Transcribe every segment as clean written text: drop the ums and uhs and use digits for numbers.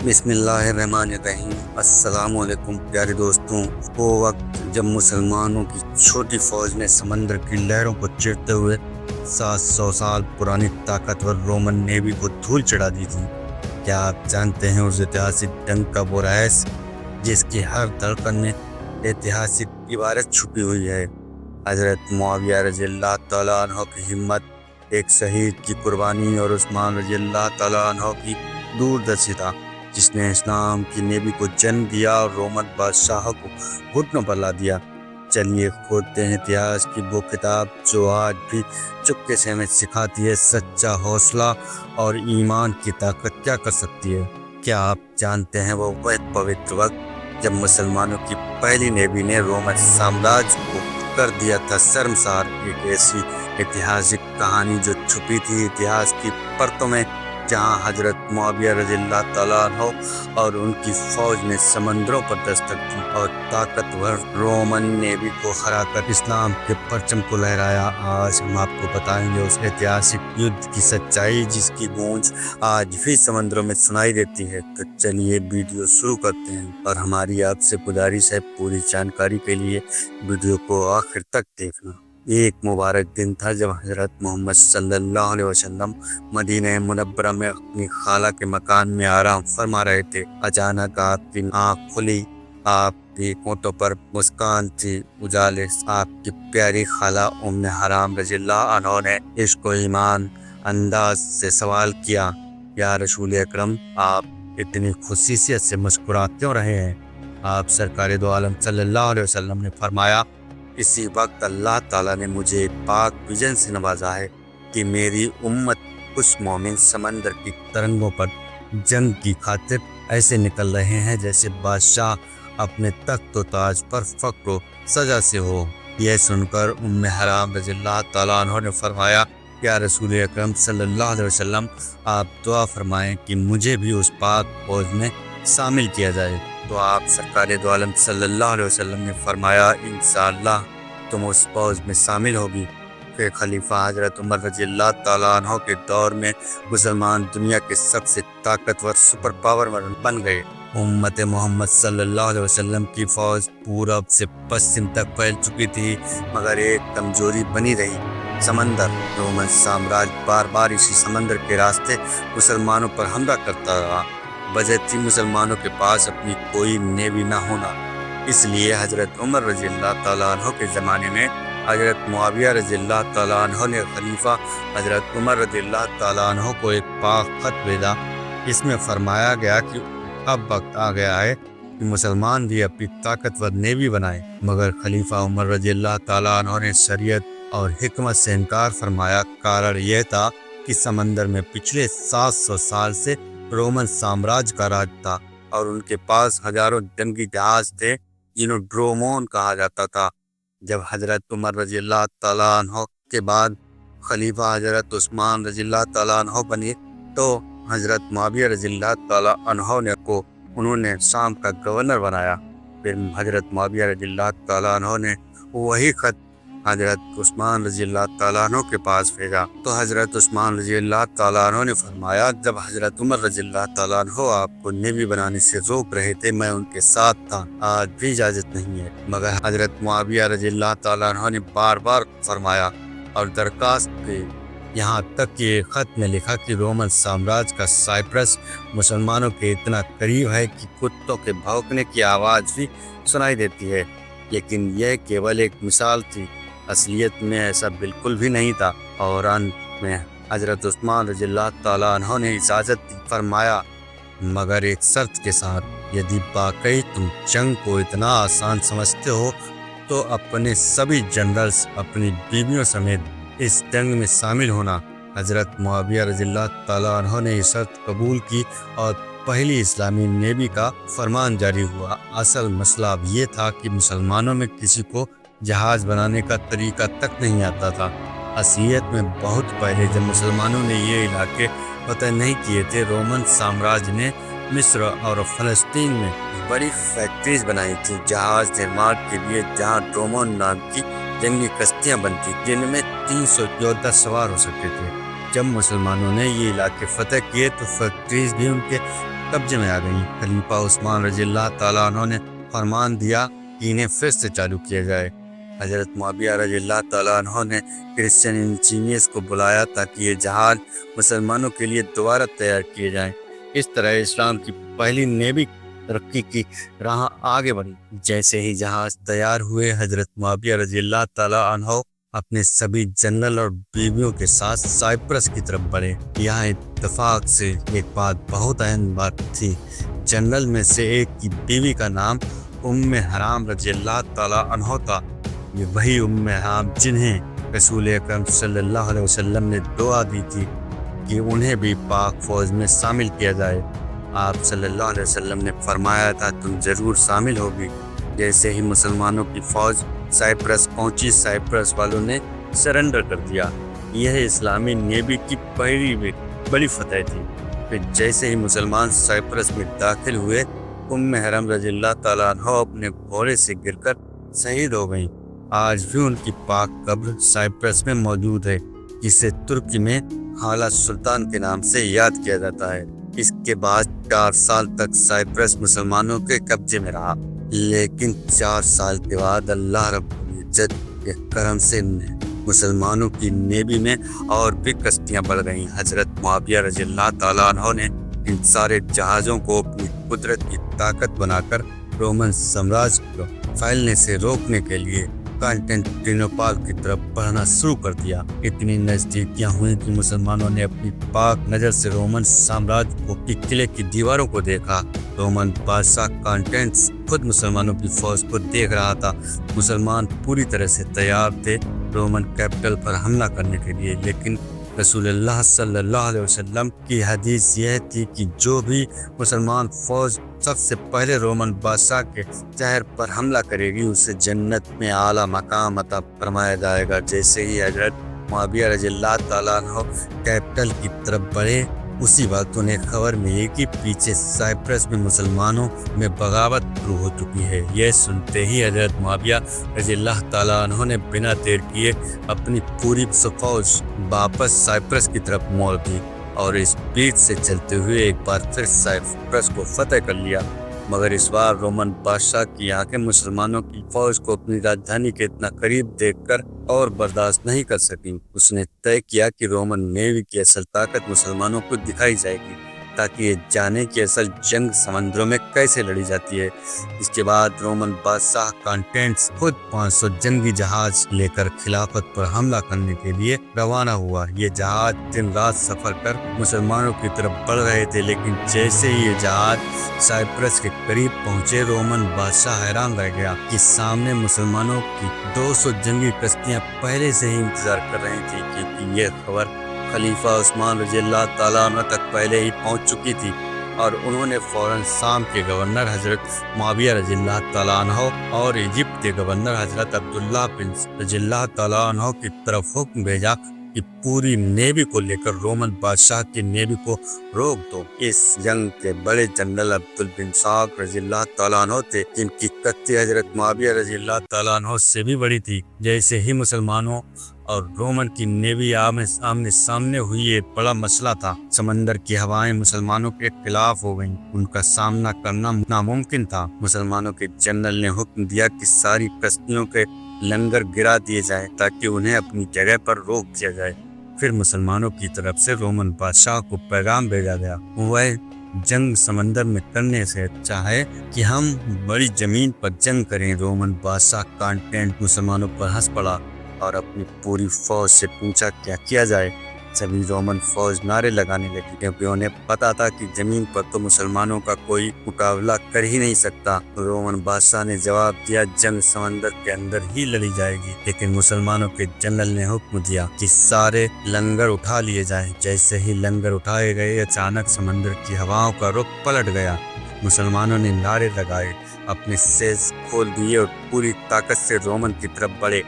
بسم اللہ الرحمن الرحیم۔ السلام علیکم پیارے دوستوں۔ وہ وقت جب مسلمانوں کی چھوٹی فوج نے سمندر کی لہروں کو چیرتے ہوئے 700 سال پرانی طاقتور رومن نیوی کو دھول چڑھا دی تھی۔ کیا آپ جانتے ہیں اس ایتہاسک جنگ کا وہ راز جس کی ہر دھڑکن میں ایتہاسک عبارت چھپی ہوئی ہے؟ حضرت معاویہ رضی اللہ تعالیٰ عنہ کی ہمت، ایک شہید کی قربانی، اور عثمان رضی اللہ تعالیٰ عنہ کی دوردرشتا جس نے اسلام کی نیوی کو جنم دیا اور رومن بادشاہوں کو گھٹنوں پر لا دیا۔ چلیے کھولتے ہیں اتہاس کی وہ کتاب جو آج بھی چپکے سے ہمیں سکھاتی ہے سچا حوصلہ اور ایمان کی طاقت کیا کر سکتی ہے۔ کیا آپ جانتے ہیں وہ پوتر وقت جب مسلمانوں کی پہلی نیوی نے رومن سامراج کو کر دیا تھا شرمسار؟ ایک ایسی ایتہاسک کہانی جو چھپی تھی اتہاس کی پرتوں میں، جہاں حضرت معاویہ رضی اللہ تعالیٰ عنہ اور ان کی فوج نے سمندروں پر دستک دی اور طاقتور رومن نیوی کو ہرا کر اسلام کے پرچم کو لہرایا۔ آج ہم آپ کو بتائیں گے اس ایتہاسک یدھ کی سچائی جس کی گونج آج بھی سمندروں میں سنائی دیتی ہے۔ تو چلیے ویڈیو شروع کرتے ہیں، اور ہماری آپ سے گزارش ہے پوری جانکاری کے لیے ویڈیو کو آخر تک دیکھنا۔ ایک مبارک دن تھا جب حضرت محمد صلی اللہ علیہ وسلم مدینہ منورہ میں اپنی خالہ کے مکان میں آرام فرما رہے تھے۔ اچانک آپ کی آنکھ کھلی، آپ کی ہونٹوں پر مسکان تھی اجالے۔ آپ کی پیاری خالہ ام حرام رضی اللہ عنہ نے عشق و ایمان انداز سے سوال کیا، یا رسول اکرم، آپ اتنی خصوصیت سے مسکرا کیوں رہے ہیں؟ آپ سرکار دو عالم صلی اللہ علیہ وسلم نے فرمایا، اسی وقت اللہ تعالیٰ نے مجھے ایک پاک ویژن سے نوازا ہے کہ میری امت اس مومن سمندر کی ترنگوں پر جنگ کی خاطر ایسے نکل رہے ہیں جیسے بادشاہ اپنے تخت و تاج پر فخر و سجا سے ہو۔ یہ سن کر ام حرام رضی اللہ تعالیٰ عنہ نے فرمایا، یا رسول اکرم صلی اللہ علیہ وسلم، آپ دعا فرمائیں کہ مجھے بھی اس پاک فوج میں شامل کیا جائے۔ تو آپ سرکار دو عالم صلی اللہ علیہ وسلم نے فرمایا، انشاءاللہ تم اس فوج میں شامل ہوگی۔ پھر خلیفہ حضرت عمر رضی اللہ تعالیٰ عنہ کے دور میں مسلمان دنیا کے سب سے طاقتور سپر پاور بن گئے۔ امت محمد صلی اللہ علیہ وسلم کی فوج پورب سے پشچم تک پھیل چکی تھی، مگر ایک کمزوری بنی رہی، سمندر۔ رومن سامراج بار بار اسی سمندر کے راستے مسلمانوں پر حملہ کرتا رہا۔ وجہ تھی مسلمانوں کے پاس اپنی کوئی نیوی نہ ہونا۔ اس لیے حضرت عمر رضی اللہ تعالیٰ عنہ کے زمانے میں حضرت معاویہ رضی اللہ تعالیٰ عنہ نے خلیفہ حضرت عمر رضی اللہ تعالیٰ عنہ کو ایک پاک خط بھیجا۔ اس میں فرمایا گیا کہ اب وقت آ گیا ہے کہ مسلمان بھی اپنی طاقتور نیوی بنائیں، مگر خلیفہ عمر رضی اللہ تعالیٰ عنہ نے شریعت اور حکمت سے انکار فرمایا۔ کارن یہ تھا کہ سمندر میں پچھلے 700 سال سے رومن سامراج کا راج تھا، اور ان کے پاس ہزاروں جنگی جہاز تھے جنہیں ڈرومون کہا جاتا تھا۔ جب حضرت عمر رضی اللہ تعالیٰ عنہ کے بعد خلیفہ حضرت عثمان رضی اللہ تعالیٰ عنہ بنے تو حضرت معاویہ رضی اللہ تعالیٰ عنہ انہوں نے شام کا گورنر بنایا۔ پھر حضرت معاویہ رضی اللہ تعالیٰ عنہ نے وہی خط حضرت عثمان رضی اللہ تعالیٰ عنہ کے پاس بھیجا، تو حضرت عثمان رضی اللہ تعالیٰ عنہ نے فرمایا، جب حضرت عمر رضی اللہ تعالیٰ عنہ آپ کو نیوی بنانے سے روک رہے تھے میں ان کے ساتھ تھا، آج بھی اجازت نہیں ہے۔ مگر حضرت معاویہ رضی اللہ تعالیٰ عنہ نے بار بار فرمایا اور درخواست کی، یہاں تک کہ ایک خط میں لکھا کہ رومن سامراج کا سائپرس مسلمانوں کے اتنا قریب ہے کہ کتوں کے بھونکنے کی آواز بھی سنائی دیتی ہے۔ لیکن یہ کیول ایک مثال تھی، اصلیت میں ایسا بالکل بھی نہیں تھا۔ اور انت میں حضرت عثمان رضی اللہ تعالیٰ عنہ نے اجازت دی، فرمایا مگر ایک شرط کے ساتھ، یدی واقعی تم جنگ کو اتنا آسان سمجھتے ہو تو اپنے سبھی جنرلز اپنی بیویوں سمیت اس جنگ میں شامل ہونا۔ حضرت معاویہ رضی اللہ تعالیٰ عنہ نے یہ شرط قبول کی اور پہلی اسلامی نیوی کا فرمان جاری ہوا۔ اصل مسئلہ اب یہ تھا کہ مسلمانوں میں کسی کو جہاز بنانے کا طریقہ تک نہیں آتا تھا۔ اصلیت میں بہت پہلے جب مسلمانوں نے یہ علاقے فتح نہیں کیے تھے، رومن سامراج نے مصر اور فلسطین میں بڑی فیکٹریز بنائی تھیں جہاز نرمان کے لیے، جہاں ڈرومون نام کی جنگی کشتیاں بنتی جن میں 300 یودھا سوار ہو سکتے تھے۔ جب مسلمانوں نے یہ علاقے فتح کیے تو فیکٹریز بھی ان کے قبضے میں آ گئیں۔ خلیفہ عثمان رضی اللہ تعالیٰ عنہ نے فرمان دیا کہ انہیں پھر سے چالو کیا جائے۔ حضرت معاویہ رضی اللہ تعالیٰ عنہ نے کرسچن انجینئرز کو بلایا تاکہ یہ جہاز مسلمانوں کے لیے دوبارہ تیار کیے جائیں۔ اس طرح اسلام کی پہلی نیوی ترقی کی راہ آگے بڑھی۔ جیسے ہی جہاز تیار ہوئے، حضرت معاویہ رضی اللہ تعالیٰ عنہ اپنے سبھی جنرل اور بیویوں کے ساتھ سائپرس کی طرف بڑھے۔ یہاں اتفاق سے ایک بہت اہم بات تھی۔ جنرل میں سے ایک کی بیوی کا نام حرام رضی اللہ تعالیٰ عنہ تھا۔ یہ وہی حرام جنہیں رسول اکرم صلی اللہ علیہ وسلم نے دعا دی تھی کہ انہیں بھی پاک فوج میں شامل کیا جائے۔ آپ صلی اللہ علیہ وسلم نے فرمایا تھا تم ضرور شامل ہوگی۔ جیسے ہی مسلمانوں کی فوج سائپرس پہنچی، سائپرس والوں نے سرنڈر کر دیا۔ یہ اسلامی نیوی کی پہلی بڑی فتح تھی۔ پھر جیسے ہی مسلمان سائپرس میں داخل ہوئے، حرام رضی اللہ تعالیٰ عنہ اپنے گھوڑے سے گر کر شہید ہو گئیں۔ آج بھی ان کی پاک قبر سائپرس میں موجود ہے، جسے ترکی میں حالہ سلطان کے نام سے یاد کیا جاتا ہے۔ اس کے بعد 4 سال تک سائپرس مسلمانوں کے قبضے میں رہا، لیکن 4 سال کے بعد اللہ رب العزت کے کرم سے مسلمانوں کی نیوی میں اور بھی کشتیاں بڑھ گئیں۔ حضرت معاویہ رضی اللہ تعالیٰ عنہ نے ان سارے جہازوں کو اپنی قدرت کی طاقت بنا کر رومن سامراج کو پھیلنے سے روکنے کے لیے کانسٹینٹینوپل کی طرف بڑھنا شروع کر دیا۔ اتنی نزدیکیاں ہوئیں کہ مسلمانوں نے اپنی پاک نظر سے رومن سامراج کے قلعے کی دیواروں کو دیکھا۔ رومن بادشاہ کانسٹینٹس خود مسلمانوں کی فوج کو دیکھ رہا تھا۔ مسلمان پوری طرح سے تیار تھے رومن کیپٹل پر حملہ کرنے کے لیے، لیکن رسول اللہ صلی اللہ علیہ وسلم کی حدیث یہ تھی کہ جو بھی مسلمان فوج سب سے پہلے رومن بادشاہ کے شہر پر حملہ کرے گی، اسے جنت میں اعلیٰ مقام عطا فرمایا جائے گا۔ جیسے ہی حضرت معاویہ رضی اللہ تعالیٰ عنہ کیپٹل کی طرف بڑھے، اسی وقت انہیں خبر ملی کہ پیچھے سائپرس میں مسلمانوں میں بغاوت شروع ہو چکی ہے۔ یہ سنتے ہی حضرت معاویہ رضی اللہ تعالیٰ عنہ نے بنا دیر کیے اپنی پوری فوج واپس سائپرس کی طرف موڑ دی اور اسپیڈ سے چلتے ہوئے ایک بار پھر سائپرس کو فتح کر لیا۔ مگر اس بار رومن بادشاہ کی آنکھیں مسلمانوں کی فوج کو اپنی راجدھانی کے اتنا قریب دیکھ کر اور برداشت نہیں کر سکیں۔ اس نے طے کیا کہ رومن نیوی کی اصل طاقت مسلمانوں کو دکھائی جائے گی، تاکہ یہ جانے کہ اصل جنگ سمندروں میں کیسے لڑی جاتی ہے۔ اس کے بعد رومن بادشاہ کانسٹینٹس خود 500 جنگی جہاز لے کر خلافت پر حملہ کرنے کے لیے روانہ ہوا۔ یہ جہاز دن رات سفر کر مسلمانوں کی طرف بڑھ رہے تھے، لیکن جیسے ہی یہ جہاز سائپرس کے قریب پہنچے، رومن بادشاہ حیران رہ گیا کہ سامنے مسلمانوں کی 200 جنگی کشتیاں پہلے سے ہی انتظار کر رہی تھیں، کیونکہ یہ خبر خلیفہ عثمان رضی اللہ تعالیٰ عنہ تک پہلے ہی پہنچ چکی تھی، اور انہوں نے فوراً شام کے گورنر حضرت معاویہ رضی اللہ تعالیٰ عنہ اور ایجپٹ کے گورنر حضرت عبداللہ بن رضی اللہ تعالیٰ عنہ کی طرف حکم بھیجا کہ پوری نیوی کو لے کر رومن بادشاہ کی نیوی کو روک دو۔ اس جنگ کے بڑے جنرل عبداللہ بن سعد رضی اللہ تعالیٰ عنہ تھے، جن کی کشتی حضرت معاویہ رضی اللہ تعالیٰ عنہ سے بھی بڑی تھی۔ جیسے ہی مسلمانوں اور رومن کی نیوی آمنے سامنے ہوئی، ایک بڑا مسئلہ تھا۔ سمندر کی ہوائیں مسلمانوں کے خلاف ہو گئیں، ان کا سامنا کرنا ناممکن تھا۔ مسلمانوں کے جنرل نے حکم دیا کہ ساری کشتیوں کے لنگر گرا دیے جائیں تاکہ انہیں اپنی جگہ پر روک دیا جائے۔ پھر مسلمانوں کی طرف سے رومن بادشاہ کو پیغام بھیجا گیا، وہ جنگ سمندر میں کرنے سے اچھا ہے کہ ہم بڑی زمین پر جنگ کریں۔ رومن بادشاہ کانسٹینٹس مسلمانوں پر ہنس پڑا اور اپنی پوری فوج سے پوچھا کیا کیا جائے۔ سبھی رومن فوج نعرے لگانے لگی، کیونکہ انہیں پتا تھا کہ زمین پر تو مسلمانوں کا کوئی مقابلہ کر ہی نہیں سکتا۔ رومن بادشاہ نے جواب دیا جنگ سمندر کے اندر ہی لڑی جائے گی، لیکن مسلمانوں کے جنرل نے حکم دیا کہ سارے لنگر اٹھا لیے جائیں۔ جیسے ہی لنگر اٹھائے گئے، اچانک سمندر کی ہواؤں کا رخ پلٹ گیا۔ مسلمانوں نے نعرے لگائے، اپنے سیز کھول دیے اور پوری طاقت سے رومن کی طرف بڑھے۔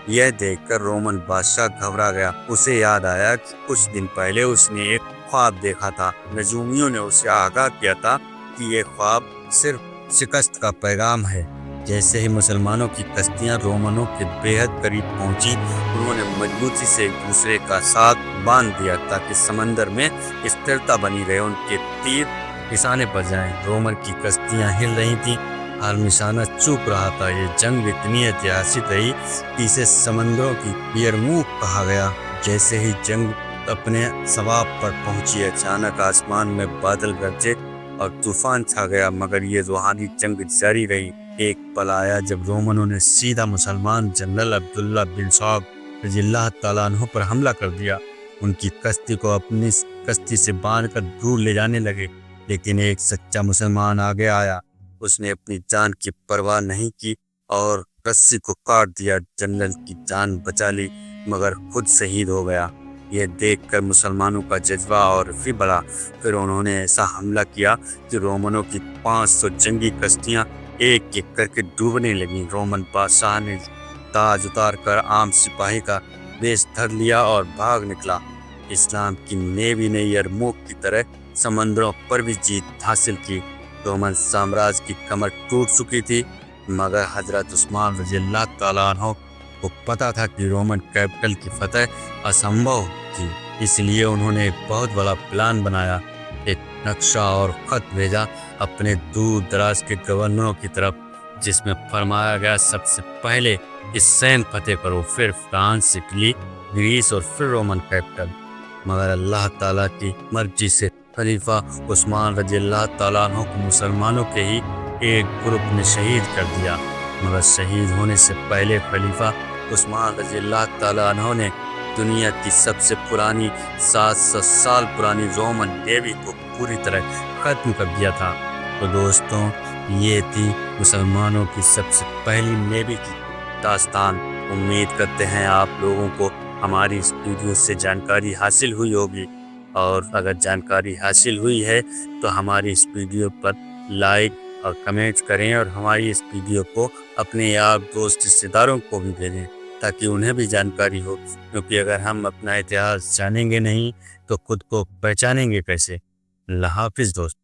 یہ دیکھ کر رومن بادشاہ گھبرا گیا۔ اسے یاد آیا کہ کچھ دن پہلے اس نے ایک خواب دیکھا تھا۔ نجومیوں نے اسے آگاہ کیا تھا کہ یہ خواب صرف شکست کا پیغام ہے۔ جیسے ہی مسلمانوں کی کشتیاں رومنوں کے بے حد قریب پہنچی، انہوں نے مضبوطی سے ایک دوسرے کا ساتھ باندھ دیا تاکہ سمندر میں استھرتا بنی رہے۔ ان کے تیر نشانے پر جائیں۔ رومن کی کشتیاں ہل رہی تھیں، ہر نشانہ چوک رہا تھا۔ یہ جنگ اتنی ایتہاسک رہی کہ اسے سمندروں کی بیرموہ کہا گیا۔ جیسے ہی جنگ اپنے ثواب پر پہنچی، اچانک آسمان میں بادل گرجے اور طوفان چھا گیا، مگر یہ روحانی جنگ جاری رہی۔ ایک پل آیا جب رومنوں نے سیدھا مسلمان جنرل عبداللہ بن صعب رضی اللہ تعالیٰ عنہ پر حملہ کر دیا۔ ان کی کشتی کو اپنی کشتی سے باندھ کر دور لے جانے لگے، لیکن ایک سچا مسلمان آگے آیا۔ اس نے اپنی جان کی پرواہ نہیں کی اور رسی کو کاٹ دیا۔ جنرل کی جان بچا لی مگر خود شہید ہو گیا۔ یہ دیکھ کر مسلمانوں کا جذبہ اور بھی بڑھا۔ پھر انہوں نے ایسا حملہ کیا کہ رومنوں کی 500 جنگی کشتیاں ایک ایک کر کے ڈوبنے لگیں۔ رومن بادشاہ نے تاج اتار کر عام سپاہی کا ویش دھر لیا اور بھاگ نکلا۔ اسلام کی نیوی نے یرموک کی طرح سمندروں پر بھی جیت حاصل کی۔ رومن سامراج کی کمر ٹوٹ چکی تھی، مگر حضرت عثمان رضی اللہ تعالیٰ عنہ کو پتا تھا کہ رومن کیپٹل کی فتح اسمبھو تھی۔ اس لیے انہوں نے ایک بہت بڑا پلان بنایا، ایک نقشہ اور خط بھیجا اپنے دور دراز کے گورنروں کی طرف، جس میں فرمایا گیا سب سے پہلے اسپین فتح کرو، پھر فرانس، اٹلی، گریس اور پھر رومن کیپٹل۔ مگر اللہ تعالیٰ کی مرضی سے خلیفہ عثمان رضی اللہ تعالیٰ عنہ کو مسلمانوں کے ہی ایک گروپ نے شہید کر دیا۔ مگر شہید ہونے سے پہلے خلیفہ عثمان رضی اللہ تعالیٰ عنہ نے دنیا کی سب سے پرانی 700 سال پرانی رومن نیوی کو پوری طرح ختم کر دیا تھا۔ تو دوستوں، یہ تھی مسلمانوں کی سب سے پہلی نیوی کی داستان۔ امید کرتے ہیں آپ لوگوں کو ہماری اس ویڈیو سے جانکاری حاصل ہوئی ہوگی، اور اگر جانکاری حاصل ہوئی ہے تو ہماری اس ویڈیو پر لائک اور کمنٹ کریں، اور ہماری اس ویڈیو کو اپنے یار دوست رشتہ داروں کو بھی بھیجیں تاکہ انہیں بھی جانکاری ہو، کیونکہ اگر ہم اپنا اتہاس جانیں گے نہیں تو خود کو پہچانیں گے کیسے۔ اللہ حافظ دوست۔